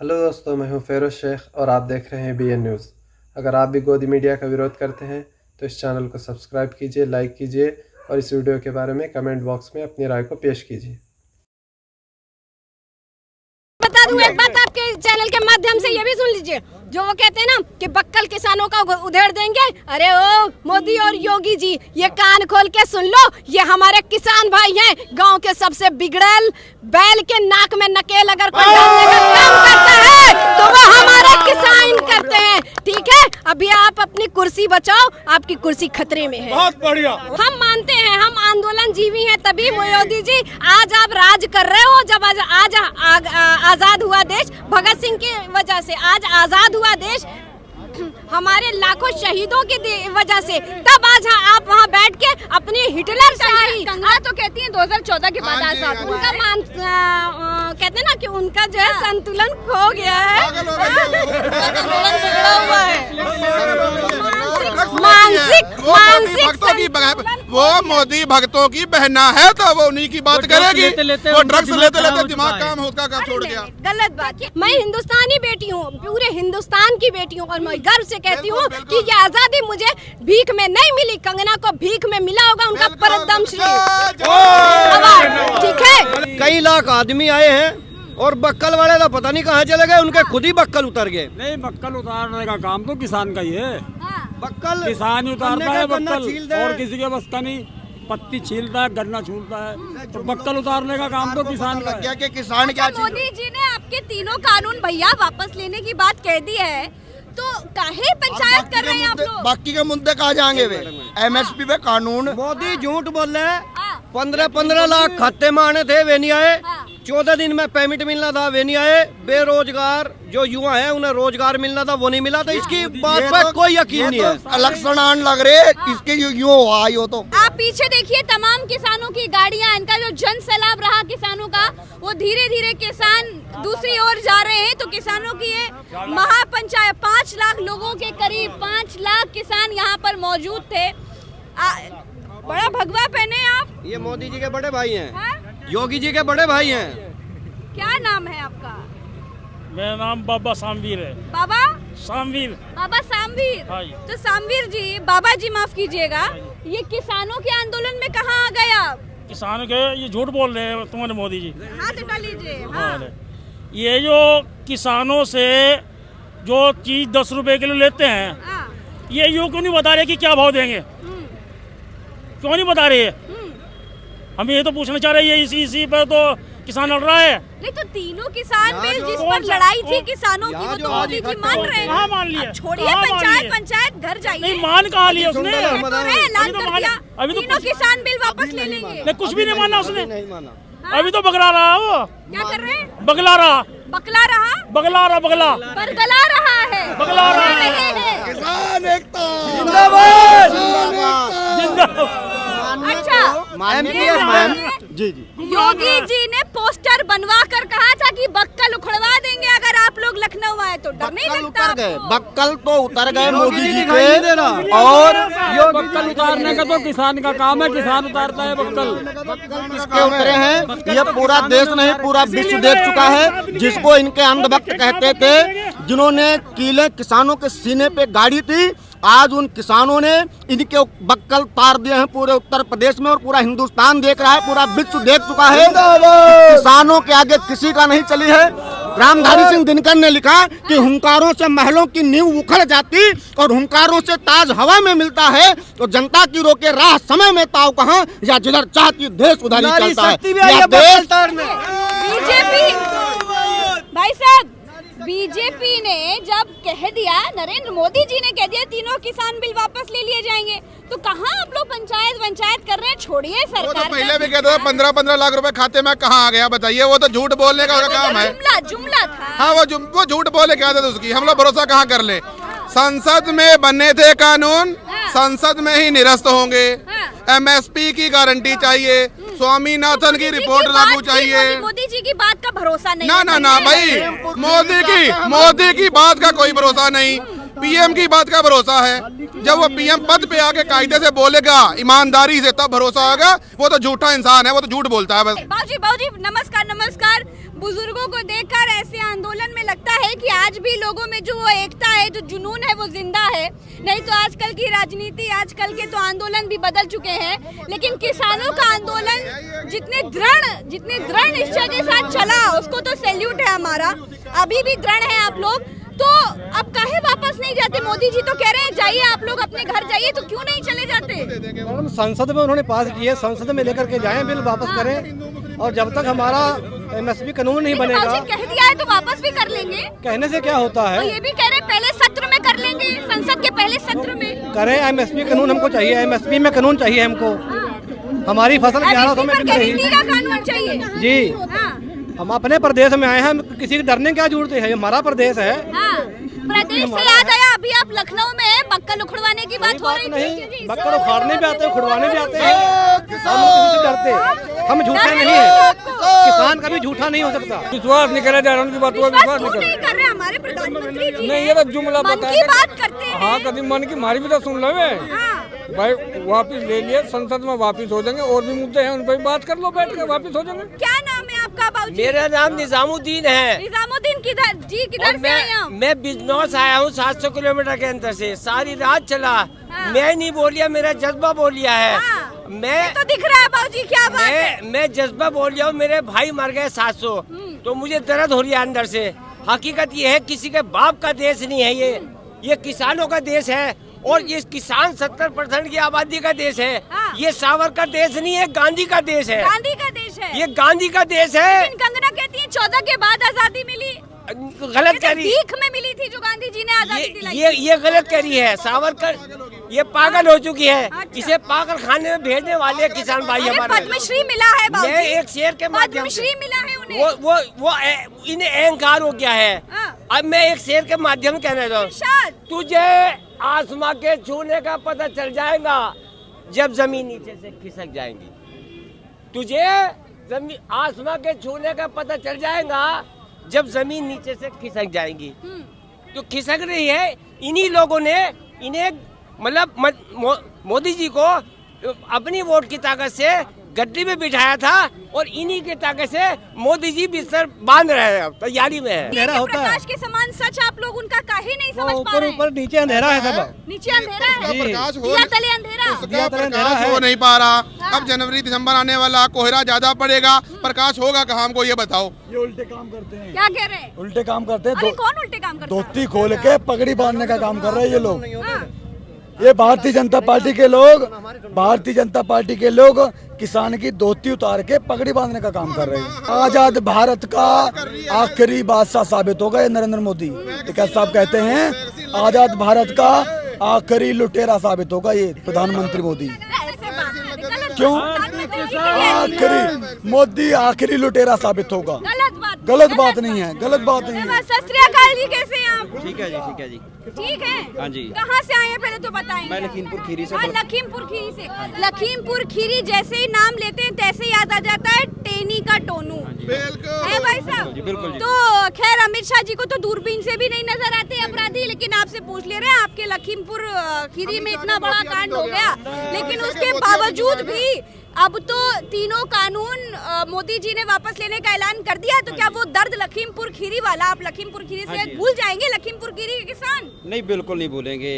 Hello दोस्तों, मैं हूं फेरोज शेख और आप देख रहे हैं BN न्यूज़। अगर आप भी गोदी मीडिया का विरोध करते हैं तो इस चैनल को सब्सक्राइब कीजिए, लाइक कीजिए और इस वीडियो के बारे में कमेंट बॉक्स में अपनी राय को पेश कीजिए। बता दूं एक बात, आपके चैनल के माध्यम से ये भी सुन लीजिए, जो वो कहते हैं ना कि बक्कल किसानों का उधेड़ देंगे। अरे ओ मोदी और योगी जी, ये कान खोल के सुन लो, ये हमारे किसान भाई हैं। गांव के सबसे बिगड़ैल बैल के नाक में नकेल अगर कोई डालने का काम करता है तो वो हमारे किसान करते हैं। ठीक है, अभी आप अपनी कुर्सी बचाओ, आपकी कुर्सी खतरे में है। बहुत बढ़िया। हम मानते हैं, हम आंदोलन जीवी हैं, तभी मोदी जी आज आप राज कर रहे हो। जब आज आजाद हुआ देश भगत सिंह की वजह से, आज आजाद हुआ देश हमारे लाखों शहीदों की वजह से, तब आज आप वहाँ बैठ के अपनी हिटलर शाही कंगना तो कहती हैं 2014 के बाद आजाद हुआ उनका कहते हैं ना कि उनका जो है संतुलन खो गया है, बिगड़ा हुआ है। मानसिक भक्तों की वो मोदी भक्तों की बहना है तो वो उन्हीं की बात करेगी। वो ड्रग्स लेते लेते दिमाग काम होता कब छोड़ गया। गलत बात है। मैं हिंदुस्तानी बेटी हूँ, पूरे हिंदुस्तान की बेटी हूँ और मैं गर्व से कहती हूँ कि ये आजादी मुझे भीख में नहीं मिली, कंगना को भीख में मिला होगा उनका परदम श्री। ठीक है, कई लाख आदमी आए हैं और बक्कल वाले तो पता नहीं कहाँ चले गए, उनके खुद ही बक्कल उतर गए। नहीं, बक्कल उतारने का काम तो किसान का ही है। बक्कल किसान ही उतारता है बक्कल, और किसी के बस का नहीं। पत्ती छीलता है, गन्ना छूलता है, तो बक्कल उतारने का काम तो किसान का है। कि किसान क्या मोदी जी ने आपके तीनों कानून भैया वापस लेने की बात कह दी है, तो काहे पंचायत कर रहे हैं आप लोग? बाकी के मुद्दे कहाँ जाएंगे वे? MSP पे कानून। मोदी झूठ बोल रहे हैं। 15-15 लाख खाते में आने थे, वे नहीं आए। 14 दिन में पेमेंट मिलना था, वे नहीं आए। बेरोजगार जो युवा है उन्हें रोजगार मिलना था, वो नहीं मिला। तो इसकी बात पर कोई यकीन नहीं है। लक्षण लग रहे इसके यूं हुआ यो तो। आप पीछे देखिए, तमाम किसानों की गाड़ियां, इनका जो जन सैलाब रहा किसानों का, वो धीरे धीरे किसान दूसरी ओर जा रहे हैं। तो किसानों की ये महापंचायत 5 लाख लोगों के करीब 5 लाख किसान यहाँ पर मौजूद थे। बड़ा भगवा पहने आप। ये मोदी जी के बड़े भाई हैं, है? योगी जी के बड़े भाई हैं। क्या नाम है आपका? मेरा नाम बाबा सामवीर है। बाबा सामवीर। बाबा सामवीर। हाँ जी। तो सामवीर जी, बाबा जी माफ कीजिएगा, ये किसानों के आंदोलन में कहाँ आ गए आप? किसानों के ये झूठ बोल रहे हैं तुम्हारे मोदी जी। हाथ उठा लीजिए। हाँ। ये जो किसानों से जो चीज 10 रुपए किलो लेते हैं, हाँ। ये यूँ क्यों नहीं बता रहे कि क्या भाव देंगे? क्यों नहीं बता रहे? हम ये तो पूछना चाह रहे हैं, इसी पर तो किसान लड़ रहा है। नहीं तो तीनों किसान बिल जिस पर लड़ाई थी किसानों की, वो तो मोदी जी मान रहे हैं। कहाँ मान लिया? छोड़िए पंचायत घर जाइए। नहीं, मान कहाँ लिया उसने? ऐलान कर दिया, अभी तो तीनों किसान बिल वापस ले लेंगे। नहीं, कुछ भी नहीं माना उसने। नहीं माना। अभी तो बगला रहा वो। क्या कर रहे हैं? बगला रहा। बकला रहा, बगला रहा, बगला बरगला रहा है, बगला रहा है। किसान एकता जिंदाबाद। जिंदाबाद। अच्छा, जी। योगी जी ने पोस्टर बनवा कर कहा था कि बक्कल उखड़वा देंगे अगर आप लोग लखनऊ आए तो। डर नहीं लगता आपको? बक्कल तो उतर गए मोदी जी दिखाई नहीं दे रहा। और ये बक्कल उतारने का तो किसान का काम है, किसान उतारता है बक्कल। किसके उतरे हैं? ये पूरा देश नहीं, पूरा विश्व देख चुका है। जिसको इनके अंधभक्त कहते थे, जिन्होंने कीले किसानों के सीने पे गाड़ी थी, आज उन किसानों ने इनके बक्कल तार दिए हैं पूरे उत्तर प्रदेश में, और पूरा हिंदुस्तान देख रहा है, पूरा विश्व देख चुका है। किसानों के आगे किसी का नहीं चली है। रामधारी सिंह दिनकर ने लिखा कि हुंकारों से महलों की नींव उखड़ जाती और हुंकारों से ताज हवा में मिलता है, तो जनता की रोके राह समय में ताव कहाँ, या जिधर चाहती देश उधर ही चलता है। बीजेपी भाई साहब, बीजेपी ने जब कह दिया, नरेंद्र मोदी जी ने कह दिया तीनों किसान बिल वापस ले लिए जाएंगे, तो कहाँ आप लोग पंचायत कर रहे हैं? छोड़िए सरकार। वो तो पहले भी कहते थे 15-15 लाख रुपए खाते में कहाँ आ गया बताइए। वो तो झूठ बोलने का काम है। जुमला था। हाँ, वो झूठ बोले क्या था उसकी, हम लोग भरोसा कहाँ कर ले। संसद में बने थे कानून, संसद में ही निरस्त होंगे। MSP की गारंटी चाहिए, स्वामीनाथन की रिपोर्ट लागू चाहिए। मोदी जी की बात का भरोसा नहीं। ना भाई, मोदी की बात का कोई भरोसा नहीं। पीएम की बात का भरोसा है? जब वो पीएम पद पे आके कायदे से बोलेगा, ईमानदारी से, तब भरोसा होगा। वो तो झूठा इंसान है, वो तो झूठ बोलता है बस। बाबूजी नमस्कार नमस्कार। बुजुर्गों को देखकर ऐसे आंदोलन में लगता है कि आज भी लोगों में जो वो एकता है, जो जुनून है, वो जिंदा है। नहीं तो आजकल की राजनीति, आजकल के तो आंदोलन भी बदल चुके हैं, लेकिन किसानों का आंदोलन जितने दृढ़ निश्चय के साथ चला, उसको तो सैल्यूट है हमारा। अभी भी दृढ़ है आप लोग। तो अब काहे वापस नहीं जाते? मोदी जी तो कह रहे हैं जाइए आप लोग अपने घर जाइए, तो क्यों नहीं चले जाते? मैडम, संसद में उन्होंने पास किए, संसद में लेकर के जाएं, बिल वापस करें। और जब तक हमारा एमएसपी कानून नहीं बनेगा, कह दिया है तो वापस भी कर लेंगे। कहने से क्या होता है? तो ये भी कह रहे हैं पहले सत्र में कर लेंगे, संसद के पहले सत्र में करें। एमएसपी कानून हमको चाहिए, एमएसपी में कानून चाहिए हमको। हमारी फसल 1100 में बिक रही का कानून चाहिए जी। हम अपने प्रदेश में आए हैं, किसी के डरने क्या जरूरत है? हमारा प्रदेश है। प्रदेश से याद आया, अभी आप लखनऊ में बक्कल उखड़वाने की बात हो रही नहीं, बक्कल उखाड़ने भी आते हैं, उखड़वाने भी आते हैं। हम किसी से डरते? हम झूठे नहीं है, किसान कभी झूठा नहीं हो सकता। विश्वास नहीं करा जा रहा उनकी बात, विश्वास नहीं कर रहे हमारे प्रधानमंत्री जी। नहीं, ये तो जुमला बताया, मन की बात करते हैं। हाँ, कभी मन की, हमारी भी तो सुन लो भाई। वापिस ले लिए, संसद में वापिस हो जाएंगे, और भी मुद्दे हैं उन पर बात कर लो, बैठ कर वापिस हो जाएंगे। क्या नाम है आपका बाबूजी? मेरा नाम निजामुद्दीन है। निजामुद्दीन किधर जी, किधर से आए हैं? मैं बिजनौर आया हूँ, 700 किलोमीटर के अंदर से। सारी रात चला। मैं नहीं बोलिया, मेरा जज्बा बोलिया है। मैं तो दिख रहा है बाबूजी, क्या बात है? मैं जज्बा बोल रहा हूँ। मेरे भाई मर गए 700, तो मुझे दर्द हो रही है अंदर से। हकीकत ये है, किसी के बाप का देश नहीं है ये किसानों का देश है। और ये किसान 70% की आबादी का देश है। ये सावरकर देश नहीं है, गांधी का देश है। गांधी का देश है ये, गांधी का देश है। कंगना कहती है 14 के बाद आजादी मिली। गलत कह रही, भीख में मिली थी जो गांधी जी ने आजादी दिलाई। ये गलत कह रही है। सावरकर ये पागल हो चुकी है। इसे पागल खाने में भेजने वाले किसान भाई हमारे। पद्मश्री मिला है बाबूजी। मैं एक शेर के माध्यम से, पद्मश्री मिला है उन्हें। वो इन्हें अहंकार हो गया है। अब मैं एक शेर के माध्यम से कहना चाहता हूँ, तुझे आसमां के छूने का पता चल जाएगा जब जमीन नीचे से खिसक जाएंगी। तुझे आसमां के छूने का पता चल जाएगा जब जमीन नीचे से खिसक जाएगी। तो खिसक रही है। इन्हीं लोगों ने इन्हें, मतलब मोदी जी को अपनी वोट की ताकत से गद्दी में बिठाया था, और इन्हीं की ताकत से मोदी जी बिस्तर बांध रहे हैं, तैयारी में है। अंधेरा होता है, प्रकाश के समान सच आप लोग उनका काहे नहीं समझ पा ऊपर रहे हैं? ऊपर नीचे अंधेरा है सब। नीचे अंधेरा है, प्रकाश हो, दिया तले अंधेरा। प्रकाश हो नहीं पा रहा। अब जनवरी दिसंबर आने वाला, कोहरा ज्यादा पड़ेगा, प्रकाश होगा कहाँ? हमको ये बताओ। ये उल्टे काम करते हैं। क्या कह रहे हैं? उल्टे काम करते हैं। अरे कौन उल्टे काम करता है? धोती खोल के पगड़ी बांधने का काम कर रहे हैं ये लोग। ये भारतीय जनता पार्टी के लोग, भारतीय जनता पार्टी के लोग किसान की धोती उतार के पगड़ी बांधने का काम कर रहे हैं। आजाद भारत का आखिरी बादशाह साबित होगा ये नरेंद्र मोदी। टिकैत साहब कहते हैं आजाद भारत का आखिरी लुटेरा साबित होगा ये प्रधानमंत्री मोदी। क्यों? आखिरी मोदी आखिरी लुटेरा साबित होगा। गलत बात नहीं है, गलत बात नहीं है। सत श्री अकाल जी, कैसे हैं आप? ठीक है जी, ठीक है जी। ठीक है। हाँ जी। कहाँ से आए हैं पहले तो बताएंगे? मैं लखीमपुर खीरी से। लखीमपुर खीरी से। लखीमपुर खीरी जैसे ही नाम लेते हैं तैसे याद आ जाता है टेनी का टोनू। है भाई साहब? बिल्कुल। तो खैर अमित शाह जी को तो दूरबीन से भी नहीं नजर आते अपराधी, लेकिन आपसे पूछ ले रहे हैं, आपके लखीमपुर खीरी में इतना बड़ा कांड हो गया, लेकिन उसके बावजूद भी अब तो तीनों कानून मोदी जी ने वापस लेने का ऐलान कर दिया। तो क्या वो दर्द लखीमपुर खीरी वाला आप लखीमपुर खीरी से भूल जाएंगे? लखीमपुर खीरी के किसान नहीं, बिल्कुल नहीं भूलेंगे।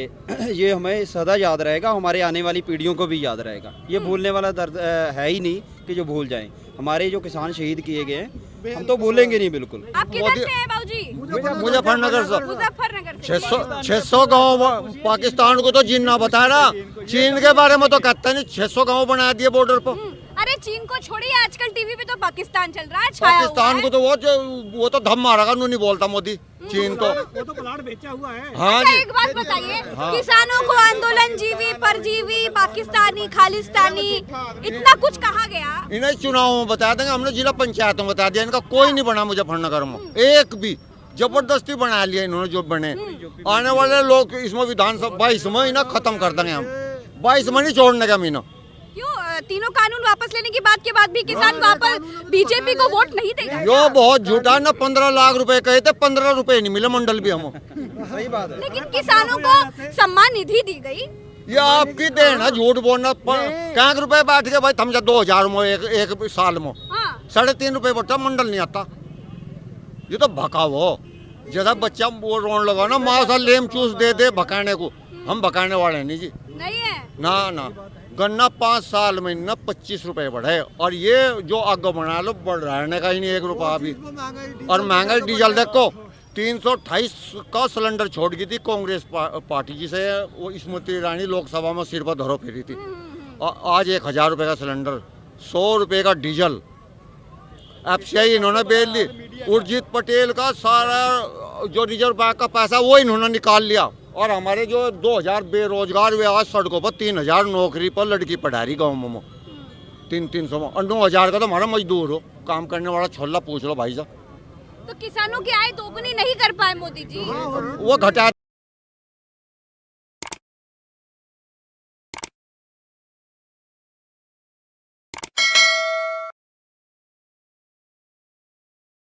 ये हमें सदा याद रहेगा, हमारे आने वाली पीढ़ियों को भी याद रहेगा। ये भूलने वाला दर्द है ही नहीं कि जो भूल जाएं। हमारे जो किसान शहीद किए गए हैं हम तो भूलेंगे नहीं बिल्कुल। आप किधर से हैं बाबूजी? मुजफ्फरनगर से। मुजफ्फरनगर से। 600 गाँव पाकिस्तान को तो चीन ना बताया ना। चीन के बारे में तो कहते नहीं, 600 गाँव बना दिए बॉर्डर पर। अरे चीन को छोड़िए, आजकल टीवी पे तो पाकिस्तान चल रहा है, छाया पाकिस्तान को तो वो तो धम मारेगा, नहीं बोलता मोदी। चीन तो वो तो प्लाट बेचा हुआ है। हाँ अच्छा, जी। एक बात बताइए, किसानों को आंदोलन जीवी परजीवी पाकिस्तानी खालिस्तानी इतना कुछ कहा गया। इन्हें चुनाव में बता देंगे, हमने जिला पंचायत में बता दिया। इनका कोई नहीं बना मुजफ्फरनगर में, एक भी। जबरदस्ती बना लिया इन्होंने जो बने। आने वाले लोग इसमें विधानसभा 22 में इन्हें खत्म कर देंगे हम। 22 में नहीं छोड़ने का मीना। क्यों तीनों कानून वापस लेने की बात के बाद भी किसान वापस बीजेपी को वोट नहीं देगा। यो बहुत झूठा ना, 15 लाख रुपए कहे थे, 15 रुपए नहीं मिले मंडल भी हम। सही बात है। लेकिन किसानों को सम्मान निधि दी गई। ये आपकी देन है झूठ बोलना। क्या रुपए बैठ के भाई समझा 2000 में एक साल में 3.5 रुपए बढ़ता, मंडल नहीं आता। ये तो भकाव हो। जैसा बच्चा वो रोन लगा ना, माँ सा लेम चूस दे भकाने को, हम भकाने वाले नहीं जी, नहीं है ना ना। गन्ना 5 साल में ना 25 रुपए बढ़े, और ये जो आगे बना लो बढ़ाने का ही नहीं 1 रुपया भी। और महंगाई डीजल देखो, 328 का सिलेंडर छोड़ गई थी कांग्रेस पार्टी, जिसे वो स्मृति ईरानी लोकसभा में सिर पर धरो फिरी थी। और आज 1000 रुपए का सिलेंडर, 100 रुपए का डीजल। एफसीआई इन्होंने बेच ली। उर्जित पटेल का सारा जो रिजर्व बैंक का पैसा वो इन्होंने निकाल लिया। और हमारे जो 2000 बेरोजगार हुए आज सड़कों पर, 3000 नौकरी पर लड़की पढ़ा रही गाँव में 300 में, और 9000 का तो हमारा मजदूर हो, काम करने वाला छोला पूछ लो भाई साहब। तो किसानों की आय दोगुनी नहीं कर पाए मोदी जी। वो घटा